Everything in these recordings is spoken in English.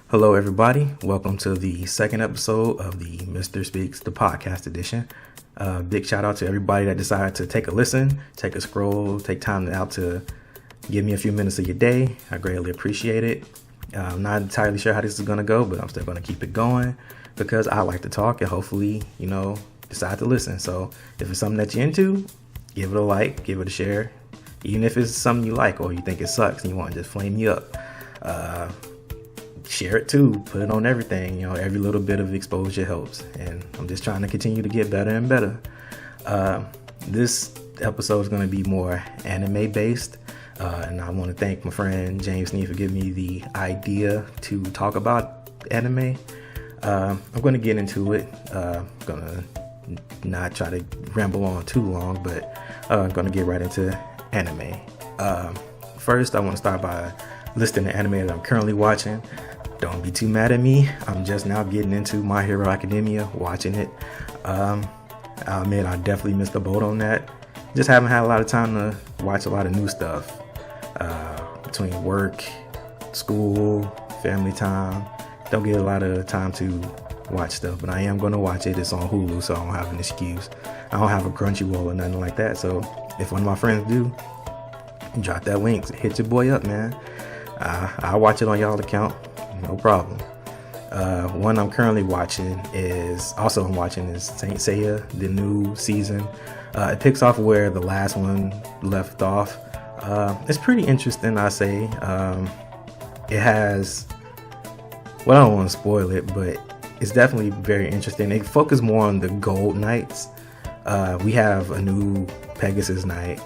Hello, everybody. Welcome to the second episode of the Mr. Speaks, the podcast edition. Big shout out to everybody that decided to take a listen, take a scroll, take time out to give me a few minutes of your day. I greatly appreciate it. I'm not entirely sure how this is going to go, but I'm still going to keep it going because I like to talk and hopefully, decide to listen. So if it's something that you're into, give it a like, give it a share. Even if it's something you like or you think it sucks and you want to just flame me up. Share it too, put it on everything. Every little bit of exposure helps, and I'm just trying to continue to get better and better. This episode is going to be more anime based, and I want to thank my friend James Sneed for giving me the idea to talk about anime. I'm going to get into it. I'm going to not try to ramble on too long, but I'm going to get right into anime. First, I want to start by listing the anime that I'm currently watching. Don't be too mad at me. I'm just now getting into My Hero Academia, watching it. I'll admit I definitely missed the boat on that. Just haven't had a lot of time to watch a lot of new stuff. Between work, school, family time, don't get a lot of time to watch stuff, but I am going to watch it. It's on Hulu, so I don't have an excuse. I don't have a Crunchyroll or nothing like that, so if one of my friends do, drop that link. Hit your boy up, man. I'll watch it on y'all account. No problem. One I'm currently watching is Saint Seiya, the new season. It picks off where the last one left off. It's pretty interesting, I say. It has, I don't want to spoil it, but it's definitely very interesting. They focus more on the Gold Knights. We have a new Pegasus Knight.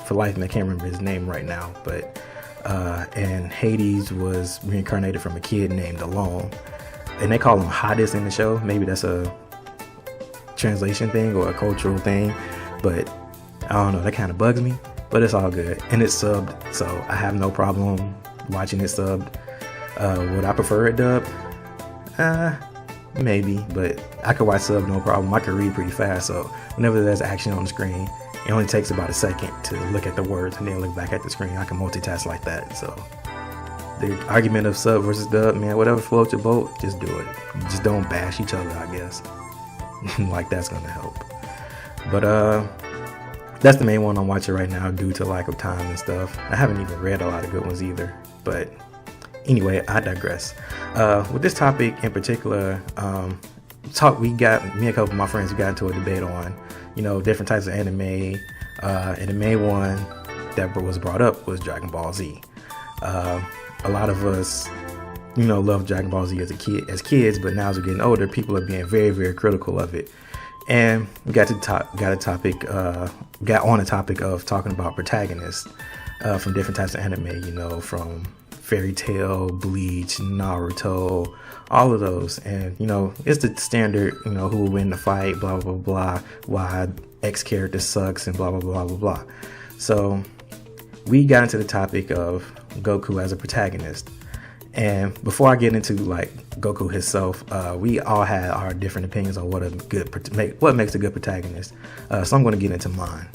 For life, I can't remember his name right now, but and Hades was reincarnated from a kid named Alone, and they call him Hades in the show. Maybe that's a translation thing or a cultural thing, but I don't know, that kind of bugs me, but it's all good, and it's subbed, so I have no problem watching it subbed. Would I prefer it dubbed? Maybe, but I could watch sub no problem. I could read pretty fast, so whenever there's action on the screen, it only takes about a second to look at the words and then look back at the screen. I can multitask like that. So the argument of sub versus dub, man, whatever floats your boat, just do it. Just don't bash each other, I guess. Like that's gonna help. But that's the main one I'm watching right now due to lack of time and stuff. I haven't even read a lot of good ones either. But anyway, I digress. With this topic in particular, me and a couple of my friends, we got into a debate on different types of anime, and the main one that was brought up was Dragon Ball Z. A lot of us, love Dragon Ball Z as kids, but now as we're getting older, people are being very, very critical of it. And we got on a topic of talking about protagonists from different types of anime, from Fairy Tail, Bleach, Naruto, all of those. And it's the standard, who will win the fight, blah blah blah, why X character sucks, and blah blah blah blah blah. So we got into the topic of Goku as a protagonist, and before I get into Goku himself, we all had our different opinions on what makes a good protagonist. So I'm going to get into mine.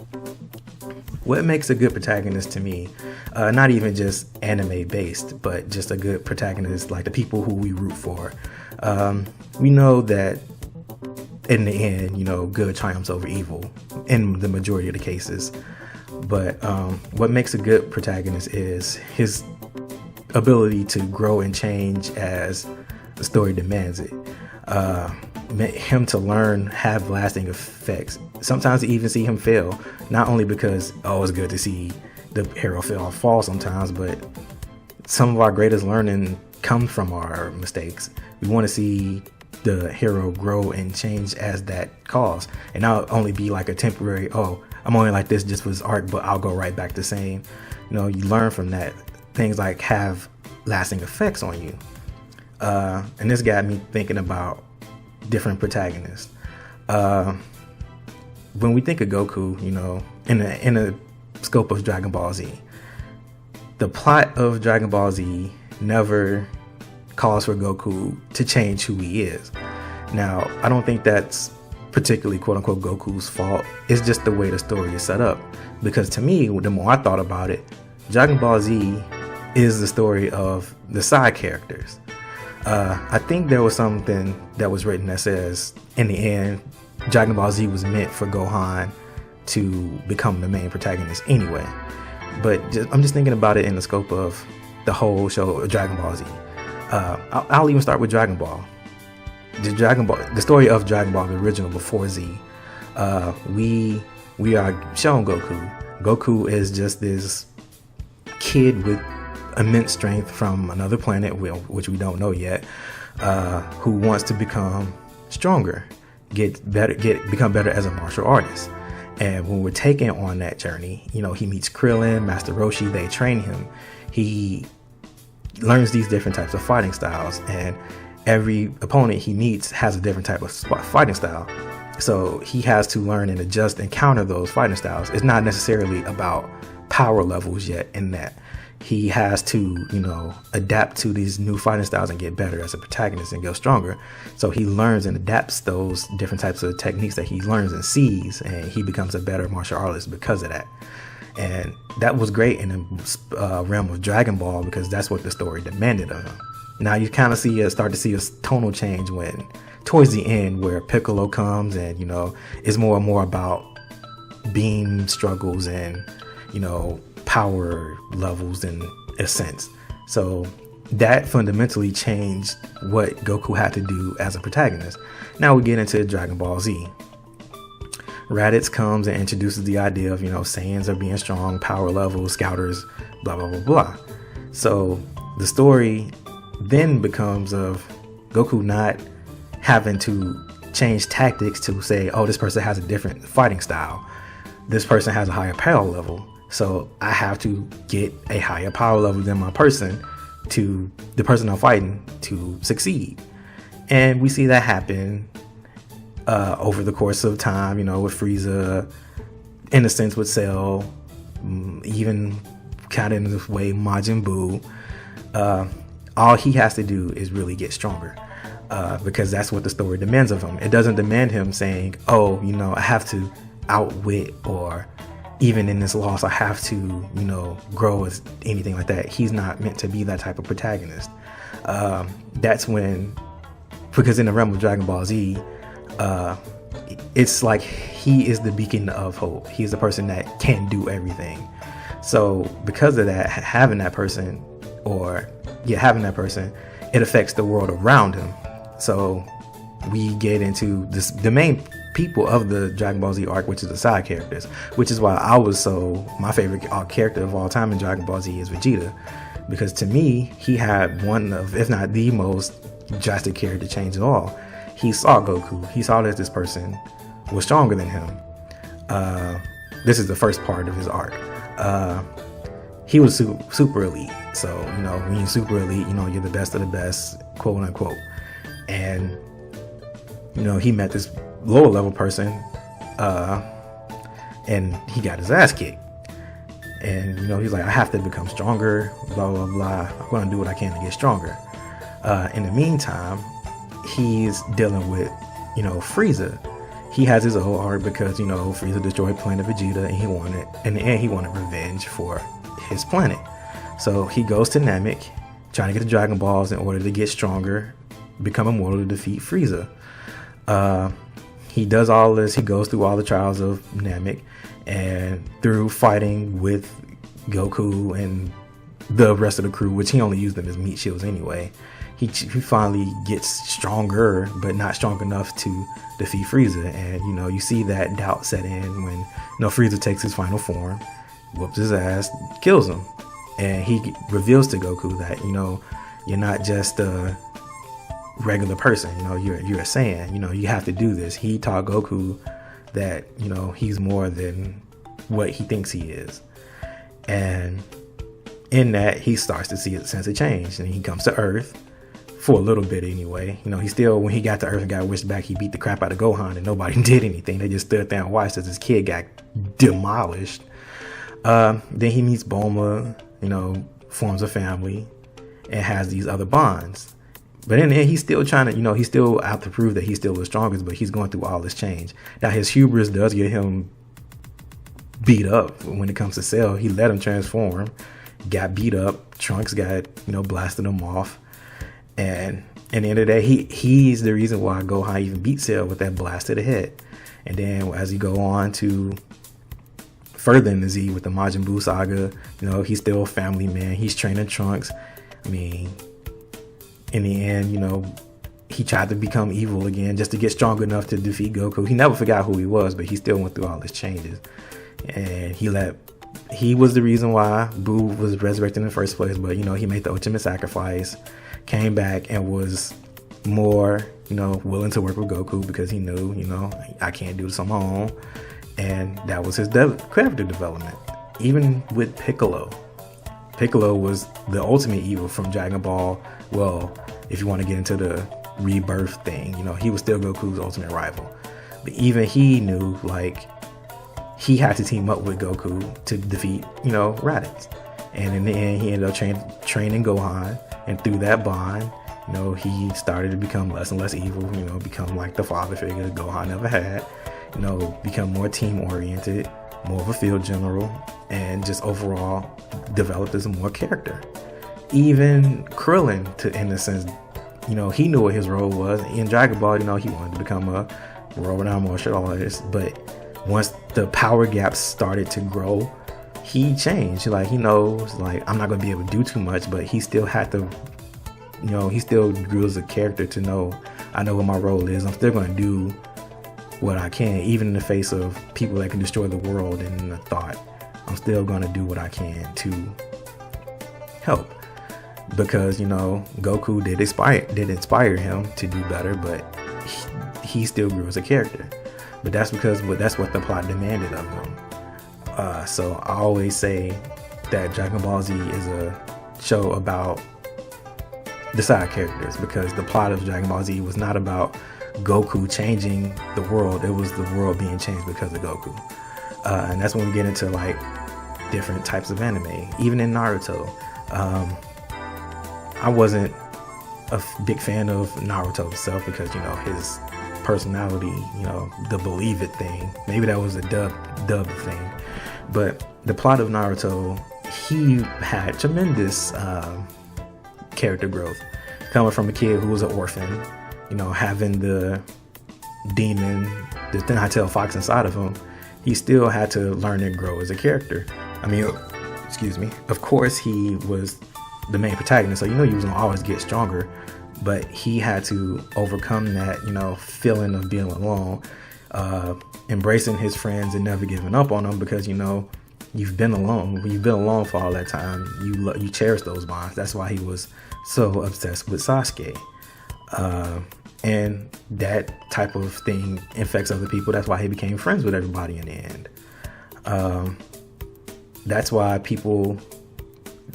What makes a good protagonist to me, not even just anime based, but just a good protagonist, like the people who we root for. We know that in the end, good triumphs over evil in the majority of the cases. But what makes a good protagonist is his ability to grow and change as the story demands it. Him to learn, have lasting effects. Sometimes you even see him fail, not only because it's good to see the hero fail or fall sometimes, but some of our greatest learning comes from our mistakes. We want to see the hero grow and change as that cause, and not only be like a temporary, I'm only like this just for this arc, but I'll go right back the same. You learn from that. Things like have lasting effects on you. And this got me thinking about different protagonists. When we think of Goku, in a scope of Dragon Ball Z, the plot of Dragon Ball Z never calls for Goku to change who he is. Now, I don't think that's particularly quote unquote Goku's fault. It's just the way the story is set up. Because to me, the more I thought about it, Dragon Ball Z is the story of the side characters. I think there was something that was written that says, in the end, Dragon Ball Z was meant for Gohan to become the main protagonist anyway. But I'm just thinking about it in the scope of the whole show, Dragon Ball Z. I'll even start with Dragon Ball. The story of Dragon Ball, the original before Z. We are shown Goku. Goku is just this kid with immense strength from another planet, which we don't know yet, who wants to become stronger, become better as a martial artist. And when we're taken on that journey, he meets Krillin, Master Roshi. They train him. He learns these different types of fighting styles, and every opponent he meets has a different type of fighting style. So he has to learn and adjust and counter those fighting styles. It's not necessarily about power levels yet in that. He has to, adapt to these new fighting styles and get better as a protagonist and get stronger. So he learns and adapts those different types of techniques that he learns and sees, and he becomes a better martial artist because of that. And that was great in the realm of Dragon Ball, because that's what the story demanded of him. Now you kind of start to see a tonal change when towards the end, where Piccolo comes and, it's more and more about beam struggles and, power levels in a sense. So that fundamentally changed what Goku had to do as a protagonist. Now we get into Dragon Ball Z. Raditz comes and introduces the idea of, Saiyans are being strong, power levels, scouters, blah, blah, blah, blah. So the story then becomes of Goku not having to change tactics to say, oh, this person has a different fighting style. This person has a higher power level. So I have to get a higher power level than my person to the person I'm fighting to succeed. And we see that happen over the course of time, with Frieza, in a sense with Cell, even kind of in this way Majin Buu. All he has to do is really get stronger, because that's what the story demands of him. It doesn't demand him saying, oh, I have to outwit, or even in this loss I have to, grow as anything like that. He's not meant to be that type of protagonist. That's when, because in the realm of Dragon Ball Z, it's like he is the beacon of hope. He's the person that can do everything. So because of that, having that person, it affects the world around him. So we get into the main people of the Dragon Ball Z arc, which is the side characters, which is why my favorite character of all time in Dragon Ball Z is Vegeta, because to me, he had one of, if not the most drastic character change of all. He saw Goku. He saw that this person was stronger than him. This is the first part of his arc. He was super elite. So, when you're super elite, you're the best of the best, quote unquote. And, he met this lower level person, and he got his ass kicked. And, he's like, I have to become stronger, blah, blah, blah. I'm going to do what I can to get stronger. In the meantime, he's dealing with, Frieza. He has his own arc because, Frieza destroyed planet Vegeta, and in the end, he wanted revenge for his planet. So he goes to Namek, trying to get the Dragon Balls in order to get stronger, become immortal to defeat Frieza. He does all this. He goes through all the trials of Namek, and through fighting with Goku and the rest of the crew, which he only used them as meat shields anyway, he finally gets stronger, but not strong enough to defeat Frieza. And you see that doubt set in when Frieza takes his final form, whoops his ass, kills him, and he reveals to Goku that you're not just a regular person. You're a Saiyan. You have to do this. He taught Goku that he's more than what he thinks he is, and in that he starts to see a sense of change, and he comes to Earth for a little bit anyway. He still, when he got to Earth and got wished back, he beat the crap out of Gohan and nobody did anything. They just stood there and watched as his kid got demolished. Then he meets Bulma, forms a family and has these other bonds. But in the end, he's still trying to, he's still out to prove that he's still the strongest, but he's going through all this change. Now his hubris does get him beat up when it comes to Cell. He let him transform, got beat up. Trunks got, blasted him off. And in the end of the day, he's the reason why Gohan even beat Cell with that blast to the head. And then as you go on to further in the Z with the Majin Buu saga, you know, he's still a family man. He's training Trunks. I mean, in the end, you know, he tried to become evil again just to get strong enough to defeat Goku. He never forgot who he was, but he still went through all his changes. And he was the reason why Buu was resurrected in the first place. But, you know, he made the ultimate sacrifice, came back and was more, you know, willing to work with Goku because he knew, you know, I can't do this on my own. And that was his character development. Even with Piccolo was the ultimate evil from Dragon Ball. Well, if you want to get into the rebirth thing, you know, he was still Goku's ultimate rival. But even he knew, like, he had to team up with Goku to defeat, you know, Raditz. And in the end, he ended up training Gohan. And through that bond, you know, he started to become less and less evil, you know, become like the father figure Gohan never had, you know, become more team oriented, more of a field general, and just overall developed as a more character. Even Krillin, in a sense, you know, he knew what his role was. In Dragon Ball, you know, he wanted to become a world-renowned martial artist, but once the power gaps started to grow, he changed. Like, he knows, like, I'm not going to be able to do too much, but he still had to, you know, he still grew as a character to know, I know what my role is. I'm still going to do what I can, even in the face of people that can destroy the world in a thought. I'm still going to do what I can to help. Because, you know, Goku did inspire him to do better, but he still grew as a character. But that's what the plot demanded of him. So I always say that Dragon Ball Z is a show about the side characters, because the plot of Dragon Ball Z was not about Goku changing the world. It was the world being changed because of Goku. And that's when we get into, like, different types of anime. Even in Naruto, I wasn't a big fan of Naruto himself because, you know, his personality, you know, the believe it thing. Maybe that was a dub thing. But the plot of Naruto, he had tremendous character growth. Coming from a kid who was an orphan, you know, having the demon, the thin-tailed fox inside of him, he still had to learn and grow as a character. I mean, of course he was the main protagonist, so you know he was gonna always get stronger, but he had to overcome that, you know, feeling of being alone, embracing his friends and never giving up on them, because, you know, you've been alone. When you've been alone for all that time, you cherish those bonds. That's why he was so obsessed with Sasuke. And that type of thing infects other people. That's why he became friends with everybody in the end. That's why people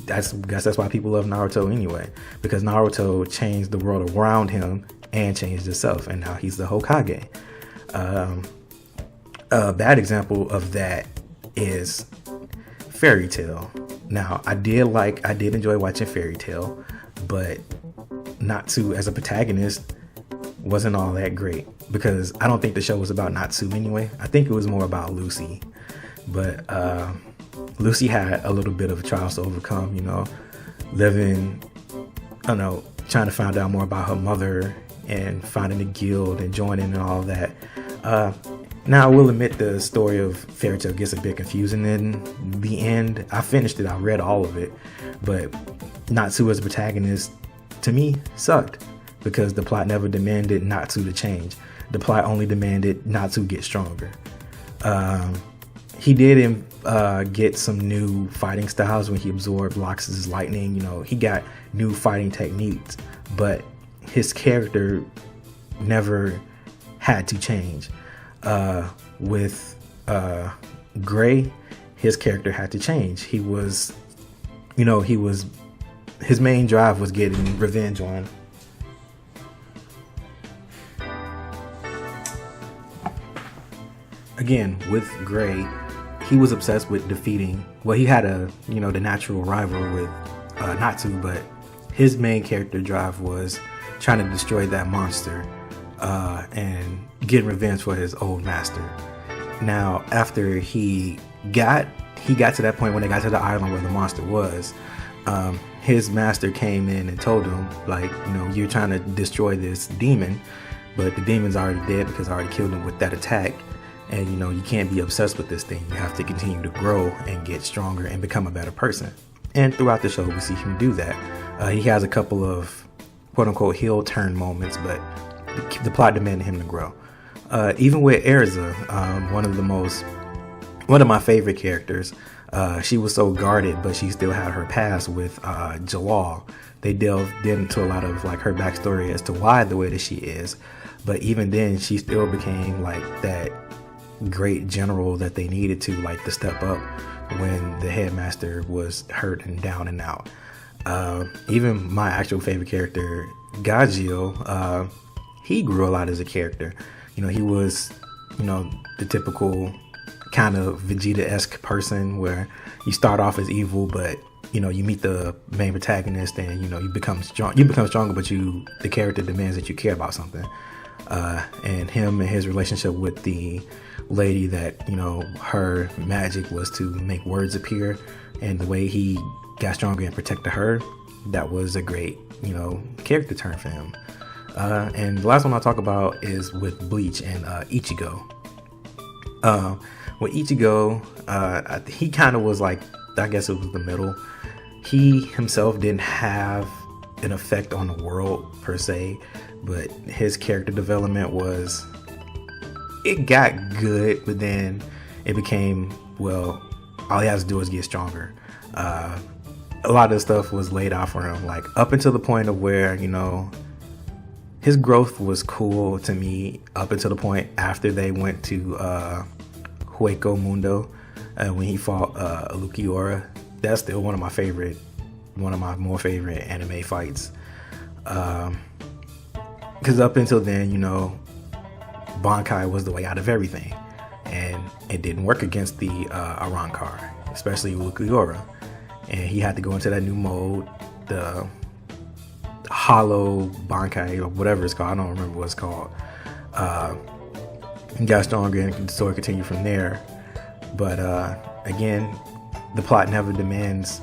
love Naruto anyway, because Naruto changed the world around him and changed himself, and now he's the Hokage. A bad example of that is Fairy Tail. Now, I did enjoy watching Fairy Tail, but Natsu as a protagonist wasn't all that great, because I don't think the show was about Natsu anyway. I think it was more about Lucy. But Lucy had a little bit of trials to overcome, you know, trying to find out more about her mother and finding the guild and joining and all that. Now, I will admit the story of Fairy Tail gets a bit confusing in the end. I finished it, I read all of it, but Natsu as a protagonist, to me, sucked, because the plot never demanded Natsu to change. The plot only demanded Natsu get stronger. He did get some new fighting styles when he absorbed Lox's lightning. You know, he got new fighting techniques, but his character never had to change. With Gray, his character had to change. His main drive was getting revenge on. Again, with Gray, he was obsessed with defeating. Well, he had the natural rival with Natsu, but his main character drive was trying to destroy that monster and get revenge for his old master. Now, after he got to that point when they got to the island where the monster was, his master came in and told him, like, you know, you're trying to destroy this demon, but the demon's already dead because I already killed him with that attack. And, you know, you can't be obsessed with this thing. You have to continue to grow and get stronger and become a better person. And throughout the show, we see him do that. He has a couple of quote-unquote heel turn moments, but the plot demanded him to grow. Even with Erza, one of my favorite characters, she was so guarded, but she still had her past with Jalal. They delved into a lot of like her backstory as to why the way that she is. But even then, she still became like that great general that they needed to step up when the headmaster was hurt and down and out. Even my actual favorite character, Gagio, he grew a lot as a character. You know, he was, you know, the typical kind of Vegeta-esque person where you start off as evil, but you know, you meet the main protagonist and you know, you become stronger, but the character demands that you care about something. And him and his relationship with the lady that, you know, her magic was to make words appear, and the way he got stronger and protected her, that was a great, you know, character turn for him. And the last one I'll talk about is with Bleach and Ichigo. With Ichigo, he kind of was like, I guess it was the middle. He himself didn't have an effect on the world per se, but his character development it got good, but then it became, well, all he has to do is get stronger. A lot of stuff was laid out for him, like up until the point of where, you know, his growth was cool to me up until the point after they went to Hueco Mundo when he fought Alukiora. That's still one of my more favorite anime fights. Because up until then, you know, Bankai was the way out of everything, and it didn't work against the Arrancar, especially Alukiora. And he had to go into that new mode, the Hollow Bankai, or whatever it's called. I don't remember what it's called. He got stronger, and the story continued from there. But again, the plot never demands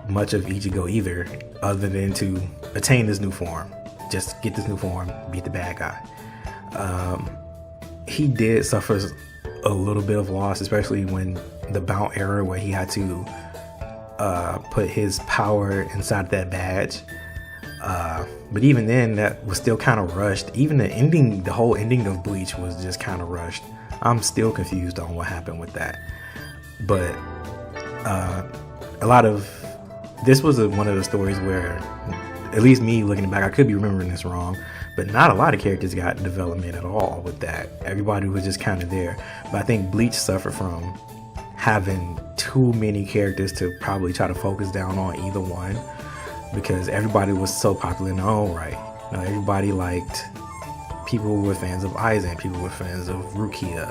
much of Ichigo either, other than to attain this new form. Just get this new form, beat the bad guy. He did suffer a little bit of loss, especially when the bout era, where he had to put his power inside that badge. But even then, that was still kind of rushed. Even the whole ending of Bleach was just kind of rushed. I'm still confused on what happened with that. But this was one of the stories where, at least me looking back, I could be remembering this wrong, but not a lot of characters got development at all with that. Everybody was just kind of there. But I think Bleach suffered from having too many characters to probably try to focus down on either one, because everybody was so popular in their own right. You know, everybody liked, people were fans of Aizen, people were fans of Rukia,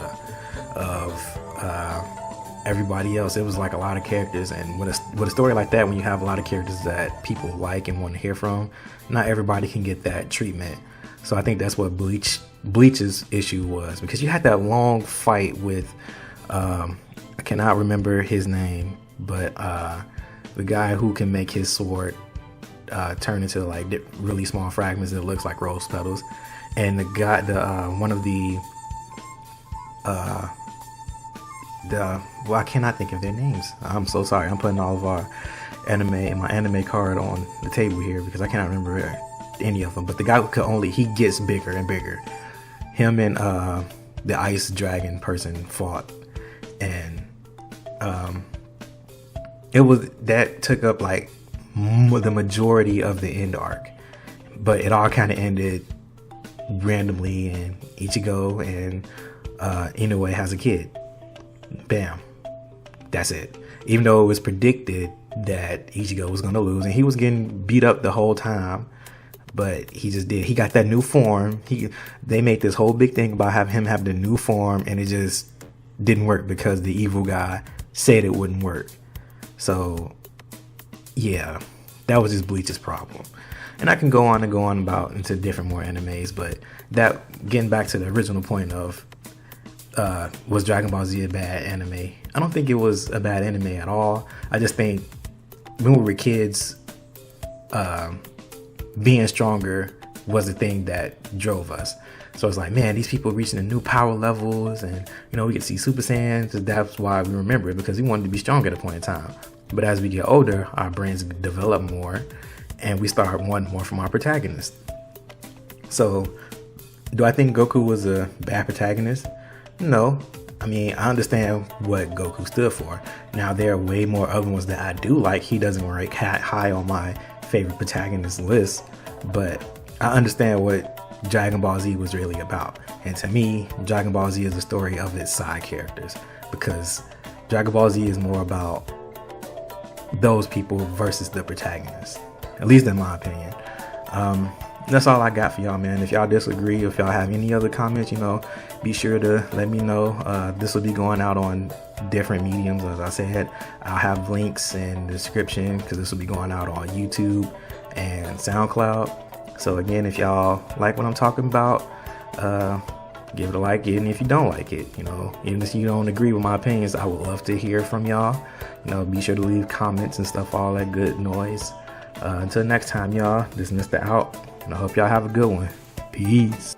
of everybody else. It was like a lot of characters, and with a story like that, when you have a lot of characters that people like and want to hear from, not everybody can get that treatment. So I think that's what Bleach's issue was, because you had that long fight with I cannot remember his name, but the guy who can make his sword turn into like really small fragments that looks like rose petals, and the guy, one of the well, I cannot think of their names. I'm so sorry. I'm putting all of my anime card on the table here because I cannot remember any of them. But the guy who he gets bigger and bigger. Him and the ice dragon person fought, and that took up like the majority of the end arc. But it all kind of ended randomly, and Ichigo and Inoue has a kid. Bam. That's it. Even though it was predicted that Ichigo was going to lose, and he was getting beat up the whole time, but he just did. He got that new form. They made this whole big thing about him having the new form, and it just didn't work because the evil guy said it wouldn't work. So, yeah, that was just Bleach's problem. And I can go on about into different more animes, but that, getting back to the original point of, was Dragon Ball Z a bad anime? I don't think it was a bad anime at all. I just think when we were kids, being stronger was the thing that drove us. So it's like, man, these people reaching the new power levels, and we get to see Super Saiyans. That's why we remember it, because we wanted to be strong at a point in time. But as we get older, our brains develop more, and we start wanting more from our protagonist. So, do I think Goku was a bad protagonist? No. I mean, I understand what Goku stood for. Now, there are way more other ones that I do like. He doesn't rank high on my favorite protagonist list, but I understand what Dragon Ball Z was really about. And to me, Dragon Ball Z is a story of its side characters, because Dragon Ball Z is more about those people versus the protagonist, at least in my opinion. That's all I got for y'all, man. If y'all disagree, if y'all have any other comments, be sure to let me know. This will be going out on different mediums. As I said, I'll have links in the description, because this will be going out on YouTube and SoundCloud. So again, if y'all like what I'm talking about, give it a like. And if you don't like it, even if you don't agree with my opinions, I would love to hear from y'all. Be sure to leave comments and stuff, all that good noise. Until next time, y'all, this is Mr. Out, and I hope y'all have a good one. Peace.